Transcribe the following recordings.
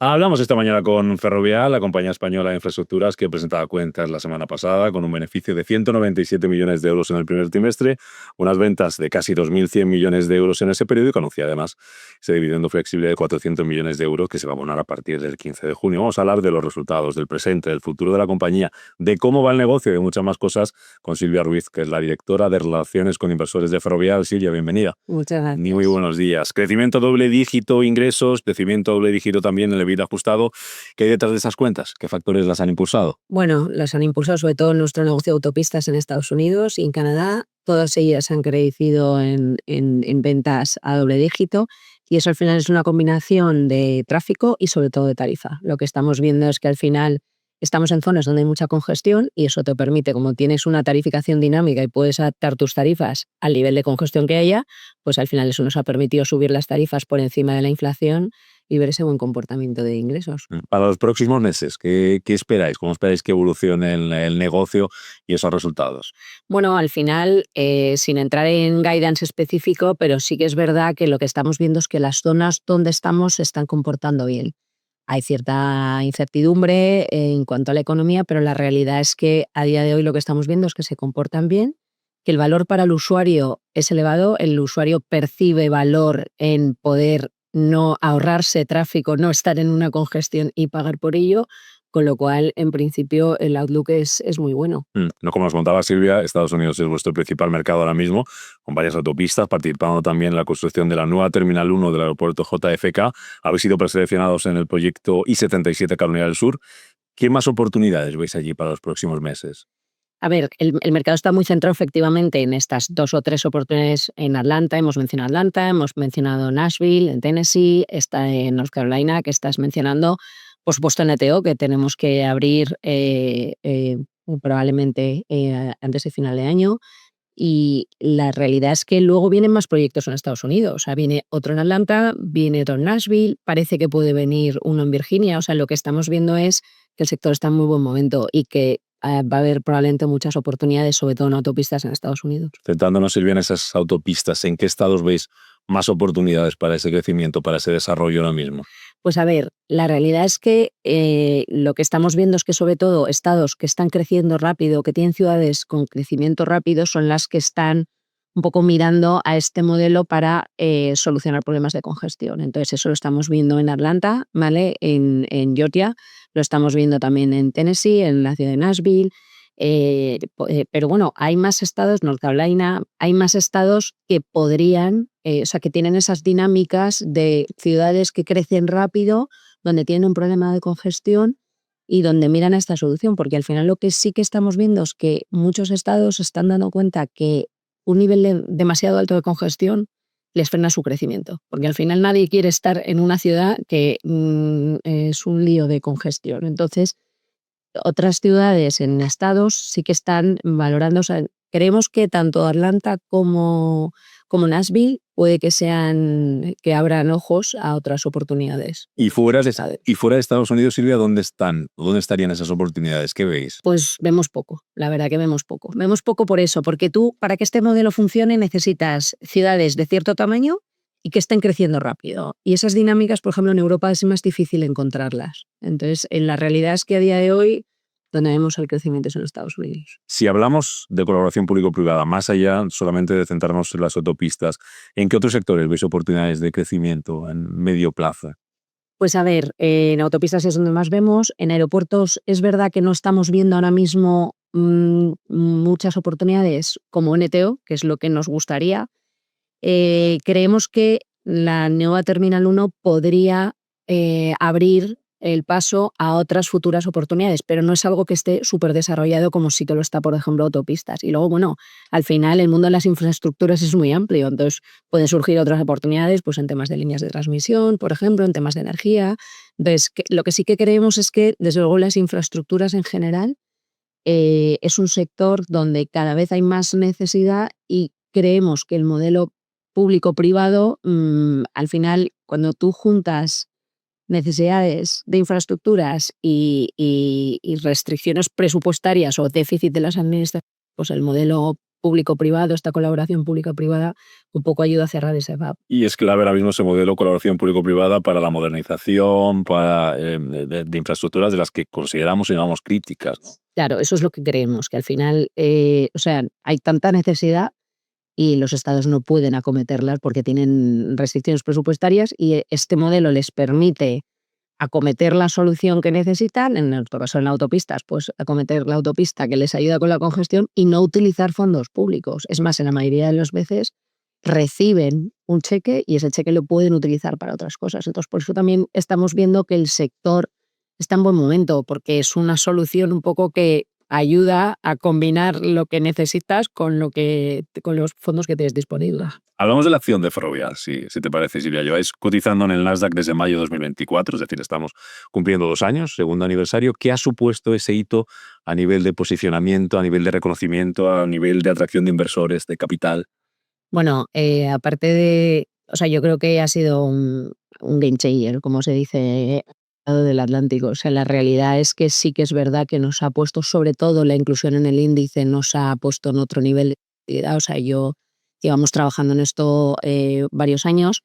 Hablamos esta mañana con Ferrovial, la compañía española de infraestructuras que presentaba cuentas la semana pasada con un beneficio de 197 millones de euros en el primer trimestre, unas ventas de casi 2.100 millones de euros en ese periodo y que anuncia además ese dividendo flexible de 400 millones de euros que se va a abonar a partir del 15 de junio. Vamos a hablar de los resultados, del presente, del futuro de la compañía, de cómo va el negocio y de muchas más cosas con Silvia Ruiz, que es la directora de Relaciones con Inversores de Ferrovial. Silvia, bienvenida. Muchas Muy gracias. buenos días. Crecimiento doble dígito, ingresos, crecimiento doble dígito también en el EBITDA ajustado. ¿Qué hay detrás de esas cuentas? ¿Qué factores las han impulsado? Bueno, las han impulsado sobre todo nuestro negocio de autopistas en Estados Unidos y en Canadá. Todas ellas han crecido en ventas a doble dígito y eso al final es una combinación de tráfico y sobre todo de tarifa. Lo que estamos viendo es que al final estamos en zonas donde hay mucha congestión y eso te permite, como tienes una tarificación dinámica y puedes adaptar tus tarifas al nivel de congestión que haya, pues al final eso nos ha permitido subir las tarifas por encima de la inflación y ver ese buen comportamiento de ingresos. Para los próximos meses, ¿qué esperáis? ¿Cómo esperáis que evolucione el negocio y esos resultados? Bueno, al final, sin entrar en guidance específico, pero sí que es verdad que lo que estamos viendo es que las zonas donde estamos se están comportando bien. Hay cierta incertidumbre en cuanto a la economía, pero la realidad es que a día de hoy lo que estamos viendo es que se comportan bien, que el valor para el usuario es elevado, el usuario percibe valor en poder no ahorrarse tráfico, no estar en una congestión y pagar por ello, con lo cual, en principio, el outlook es muy bueno. No, como nos contaba Silvia, Estados Unidos es vuestro principal mercado ahora mismo, con varias autopistas, participando también en la construcción de la nueva Terminal 1 del aeropuerto JFK. Habéis sido preseleccionados en el proyecto I-77 Carolina del Sur. ¿Qué más oportunidades veis allí para los próximos meses? A ver, el mercado está muy centrado efectivamente en estas 2 o 3 oportunidades en Atlanta. Hemos mencionado Nashville, en Tennessee, está en North Carolina, que estás mencionando, por supuesto en ETO, que tenemos que abrir probablemente antes de final de año. Y la realidad es que luego vienen más proyectos en Estados Unidos. O sea, viene otro en Atlanta, viene otro en Nashville, parece que puede venir uno en Virginia. O sea, lo que estamos viendo es que el sector está en muy buen momento y que va a haber probablemente muchas oportunidades, sobre todo en autopistas en Estados Unidos. Centrándonos, Silvia, en esas autopistas, ¿en qué estados veis más oportunidades para ese crecimiento, para ese desarrollo ahora mismo? Pues a ver, la realidad es que lo que estamos viendo es que sobre todo estados que están creciendo rápido, que tienen ciudades con crecimiento rápido, son las que están un poco mirando a este modelo para solucionar problemas de congestión. Entonces eso lo estamos viendo en Atlanta, ¿vale? En Georgia, lo estamos viendo también en Tennessee, en la ciudad de Nashville. Pero bueno, hay más estados, North Carolina, hay más estados que podrían, o sea, que tienen esas dinámicas de ciudades que crecen rápido, donde tienen un problema de congestión y donde miran a esta solución, porque al final lo que sí que estamos viendo es que muchos estados se están dando cuenta que un nivel demasiado alto de congestión les frena su crecimiento, porque al final nadie quiere estar en una ciudad que es un lío de congestión. Entonces, otras ciudades en estados sí que están valorando, o sea, creemos que tanto Atlanta como Nashville puede que abran ojos a otras oportunidades. Y fuera de, ¿Sabes? y fuera de Estados Unidos, Silvia, ¿dónde están? ¿Dónde estarían esas oportunidades? ¿Qué veis? Pues vemos poco, la verdad que vemos poco. Vemos poco por eso, porque tú, para que este modelo funcione, necesitas ciudades de cierto tamaño y que estén creciendo rápido. Y esas dinámicas, por ejemplo, en Europa es más difícil encontrarlas. Entonces, en la realidad es que a día de hoy, donde vemos el crecimiento es en los Estados Unidos. Si hablamos de colaboración público-privada, más allá solamente de centrarnos en las autopistas, ¿en qué otros sectores veis oportunidades de crecimiento en medio plazo? Pues a ver, en autopistas es donde más vemos, en aeropuertos es verdad que no estamos viendo ahora mismo muchas oportunidades como NTO, que es lo que nos gustaría. Creemos que la nueva Terminal 1 podría abrir el paso a otras futuras oportunidades, pero no es algo que esté súper desarrollado como sí que lo está, por ejemplo, autopistas. Y luego, bueno, al final el mundo de las infraestructuras es muy amplio, entonces pueden surgir otras oportunidades pues, en temas de líneas de transmisión, por ejemplo, en temas de energía. Entonces, lo que sí que creemos es que, desde luego, las infraestructuras en general es un sector donde cada vez hay más necesidad y creemos que el modelo público-privado, al final, cuando tú juntas necesidades de infraestructuras y restricciones presupuestarias o déficit de las administraciones, pues el modelo público-privado, esta colaboración pública-privada, un poco ayuda a cerrar ese gap. Y es clave ahora mismo ese modelo de colaboración público-privada para la modernización, para, de infraestructuras de las que consideramos y llamamos críticas, ¿no? Claro, eso es lo que creemos, que al final, o sea, hay tanta necesidad y los estados no pueden acometerlas porque tienen restricciones presupuestarias y este modelo les permite acometer la solución que necesitan, en el caso en autopistas, pues acometer la autopista que les ayuda con la congestión y no utilizar fondos públicos. Es más, en la mayoría de las veces reciben un cheque y ese cheque lo pueden utilizar para otras cosas. Entonces, por eso también estamos viendo que el sector está en buen momento, porque es una solución un poco que ayuda a combinar lo que necesitas con con los fondos que tienes disponibles. Hablamos de la acción de Ferrovial, si te parece, Silvia. Lleváis cotizando en el Nasdaq desde mayo de 2024, es decir, estamos cumpliendo 2 años, segundo aniversario. ¿Qué ha supuesto ese hito a nivel de posicionamiento, a nivel de reconocimiento, a nivel de atracción de inversores, de capital? Bueno, aparte de, o sea, yo creo que ha sido un game changer, como se dice, al lado del Atlántico. O sea, la realidad es que sí que es verdad que nos ha puesto, sobre todo la inclusión en el índice, nos ha puesto en otro nivel de actividad. O sea, llevamos trabajando en esto varios años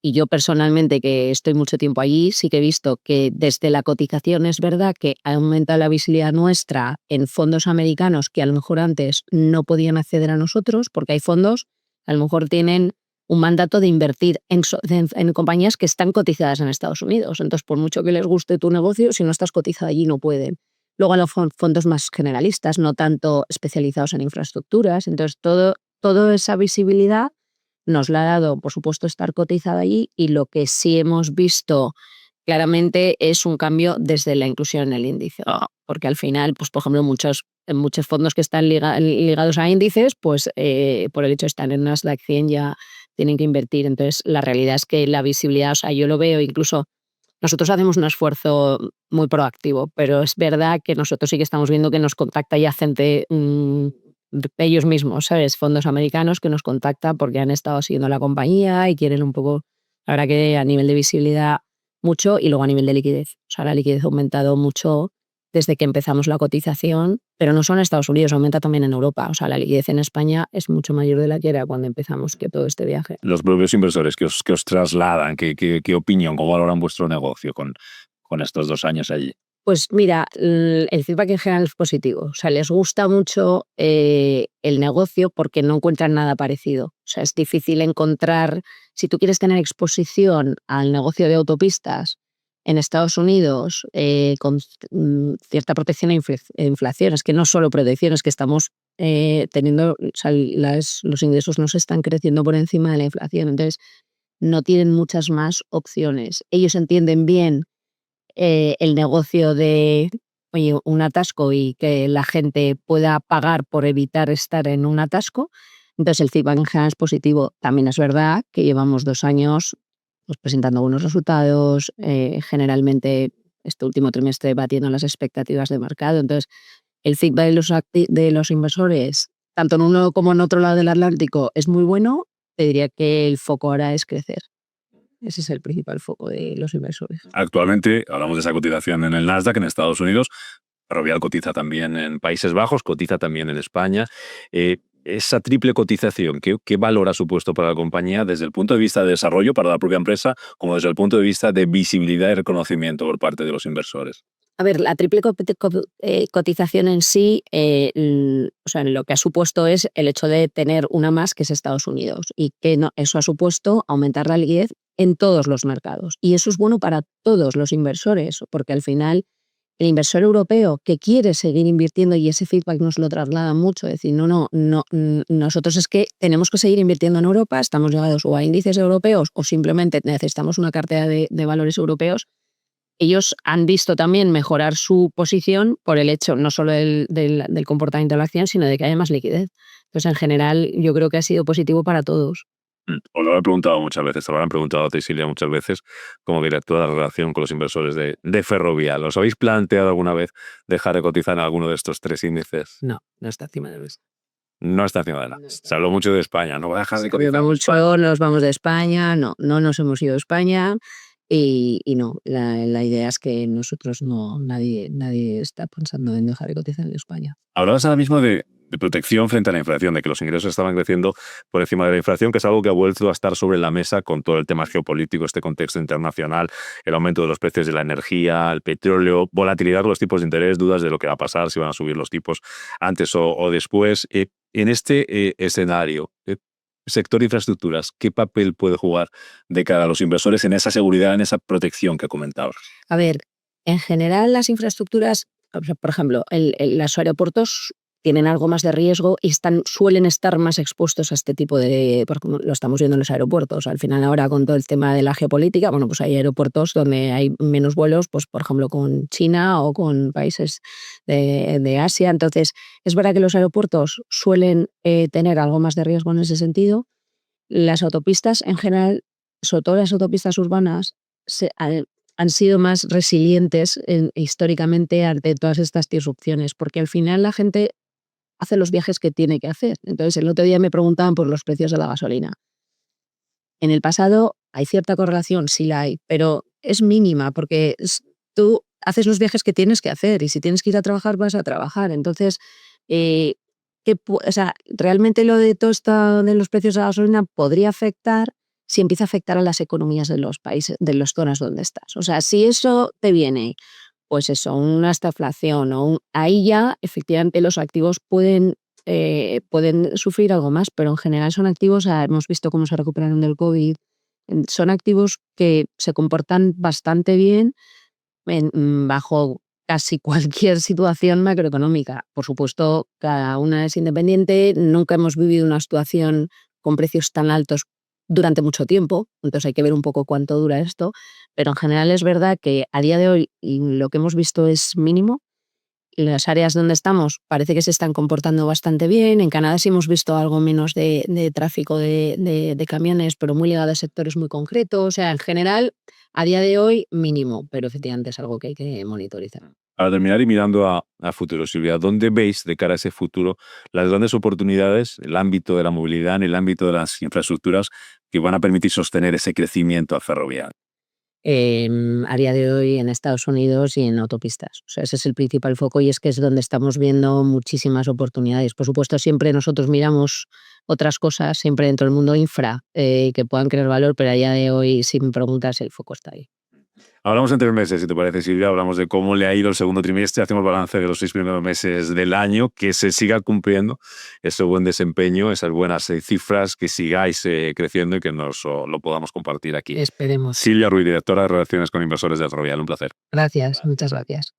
y yo personalmente, que estoy mucho tiempo allí, sí que he visto que desde la cotización es verdad que ha aumentado la visibilidad nuestra en fondos americanos que a lo mejor antes no podían acceder a nosotros, porque hay fondos a lo mejor tienen un mandato de invertir en compañías que están cotizadas en Estados Unidos. Entonces, por mucho que les guste tu negocio, si no estás cotizado allí, no pueden. Luego, los fondos más generalistas, no tanto especializados en infraestructuras. Entonces, toda esa visibilidad nos la ha dado, por supuesto, estar cotizada allí, y lo que sí hemos visto claramente es un cambio desde la inclusión en el índice, porque al final, pues por ejemplo, muchos fondos que están ligados a índices, pues por el hecho de estar en Nasdaq 100 ya tienen que invertir. Entonces, la realidad es que la visibilidad, o sea, yo lo veo, incluso nosotros hacemos un esfuerzo muy proactivo, pero es verdad que nosotros sí que estamos viendo que nos contacta ya gente, ellos mismos, ¿sabes? Fondos americanos que nos contactan porque han estado siguiendo la compañía y quieren un poco, la verdad que a nivel de visibilidad mucho, y luego a nivel de liquidez. O sea, la liquidez ha aumentado mucho desde que empezamos la cotización, pero no solo en Estados Unidos, aumenta también en Europa. O sea, la liquidez en España es mucho mayor de la que era cuando empezamos todo este viaje. Los propios inversores que os trasladan, ¿qué opinión, cómo valoran vuestro negocio con estos 2 años allí? Pues mira, el feedback en general es positivo. O sea, les gusta mucho el negocio porque no encuentran nada parecido. O sea, es difícil encontrar, si tú quieres tener exposición al negocio de autopistas en Estados Unidos con cierta protección a inflación, es que no solo protección, es que estamos teniendo, o sea, los ingresos no se están creciendo por encima de la inflación, entonces no tienen muchas más opciones. Ellos entienden bien el negocio de, oye, un atasco y que la gente pueda pagar por evitar estar en un atasco. Entonces, el feedback en general es positivo. También es verdad que llevamos 2 años pues, presentando buenos resultados, generalmente este último trimestre batiendo las expectativas de mercado. Entonces, el feedback de los inversores, tanto en uno como en otro lado del Atlántico, es muy bueno. Te diría que el foco ahora es crecer. Ese es el principal foco de los inversores. Actualmente hablamos de esa cotización en el Nasdaq en Estados Unidos. Ferrovial cotiza también en Países Bajos, cotiza también en España. Esa triple cotización, ¿qué valor ha supuesto para la compañía desde el punto de vista de desarrollo para la propia empresa, como desde el punto de vista de visibilidad y reconocimiento por parte de los inversores? A ver, la triple cotización en sí, o sea, lo que ha supuesto es el hecho de tener una más, que es Estados Unidos, y que eso ha supuesto aumentar la liquidez en todos los mercados. Y eso es bueno para todos los inversores, porque al final el inversor europeo que quiere seguir invirtiendo, y ese feedback nos lo traslada mucho, es decir, nosotros es que tenemos que seguir invirtiendo en Europa, estamos llegados o a índices europeos o simplemente necesitamos una cartera de valores europeos. Ellos han visto también mejorar su posición por el hecho no solo del comportamiento de la acción, sino de que haya más liquidez. Entonces, en general, yo creo que ha sido positivo para todos. Os lo he preguntado muchas veces, te lo han preguntado a ti, Silvia, muchas veces, como directora de relación con los inversores de Ferrovial. ¿Os habéis planteado alguna vez dejar de cotizar en alguno de estos 3 índices? No está encima de la mesa. No está encima de la mesa. Se habló mucho de España, no va a dejar de cotizar. Nos vamos de España, no nos hemos ido a España. Y no, la idea es que nosotros nadie está pensando en dejar de cotizar en España. Hablabas ahora mismo de de protección frente a la inflación, de que los ingresos estaban creciendo por encima de la inflación, que es algo que ha vuelto a estar sobre la mesa con todo el tema geopolítico, este contexto internacional, el aumento de los precios de la energía, el petróleo, volatilidad con los tipos de interés, dudas de lo que va a pasar, si van a subir los tipos antes o después. En este escenario, sector infraestructuras, ¿qué papel puede jugar de cara a los inversores en esa seguridad, en esa protección que comentabas? A ver, en general las infraestructuras, o sea, por ejemplo, los aeropuertos tienen algo más de riesgo y suelen estar más expuestos a este tipo de, porque lo estamos viendo en los aeropuertos. Al final ahora con todo el tema de la geopolítica, bueno, pues hay aeropuertos donde hay menos vuelos, pues por ejemplo con China o con países de Asia. Entonces, es verdad que los aeropuertos suelen tener algo más de riesgo en ese sentido. Las autopistas en general, sobre todo las autopistas urbanas, han sido más resilientes históricamente ante todas estas disrupciones, porque al final la gente hace los viajes que tiene que hacer. Entonces, el otro día me preguntaban por los precios de la gasolina. En el pasado hay cierta correlación, sí la hay, pero es mínima, porque tú haces los viajes que tienes que hacer y si tienes que ir a trabajar, vas a trabajar. Entonces, o sea, realmente lo de todo esto de los precios de la gasolina podría afectar si empieza a afectar a las economías de los países, de las zonas donde estás. O sea, si eso te viene, pues eso, una estaflación ahí ya efectivamente los activos pueden sufrir algo más, pero en general son activos, hemos visto cómo se recuperaron del COVID, son activos que se comportan bastante bien bajo casi cualquier situación macroeconómica. Por supuesto, cada una es independiente, nunca hemos vivido una situación con precios tan altos durante mucho tiempo, entonces hay que ver un poco cuánto dura esto, pero en general es verdad que a día de hoy lo que hemos visto es mínimo. Las áreas donde estamos parece que se están comportando bastante bien. En Canadá sí hemos visto algo menos de tráfico de camiones, pero muy ligado a sectores muy concretos. O sea, en general, a día de hoy, mínimo, pero efectivamente es algo que hay que monitorizar. Para terminar y mirando a futuro, Silvia, ¿dónde veis de cara a ese futuro las grandes oportunidades, el ámbito de la movilidad, en el ámbito de las infraestructuras que van a permitir sostener ese crecimiento ferroviario? A día de hoy en Estados Unidos y en autopistas. O sea, ese es el principal foco y es que es donde estamos viendo muchísimas oportunidades. Por supuesto, siempre nosotros miramos otras cosas, siempre dentro del mundo infra, que puedan crear valor, pero a día de hoy, si me preguntas, el foco está ahí. Hablamos en 3 meses, si te parece, Silvia, hablamos de cómo le ha ido el segundo trimestre, hacemos balance de los 6 primeros meses del año, que se siga cumpliendo ese buen desempeño, esas buenas cifras, que sigáis creciendo y que nos lo podamos compartir aquí. Esperemos. Silvia Ruiz, directora de Relaciones con Inversores de Ferrovial, un placer. Gracias, muchas gracias.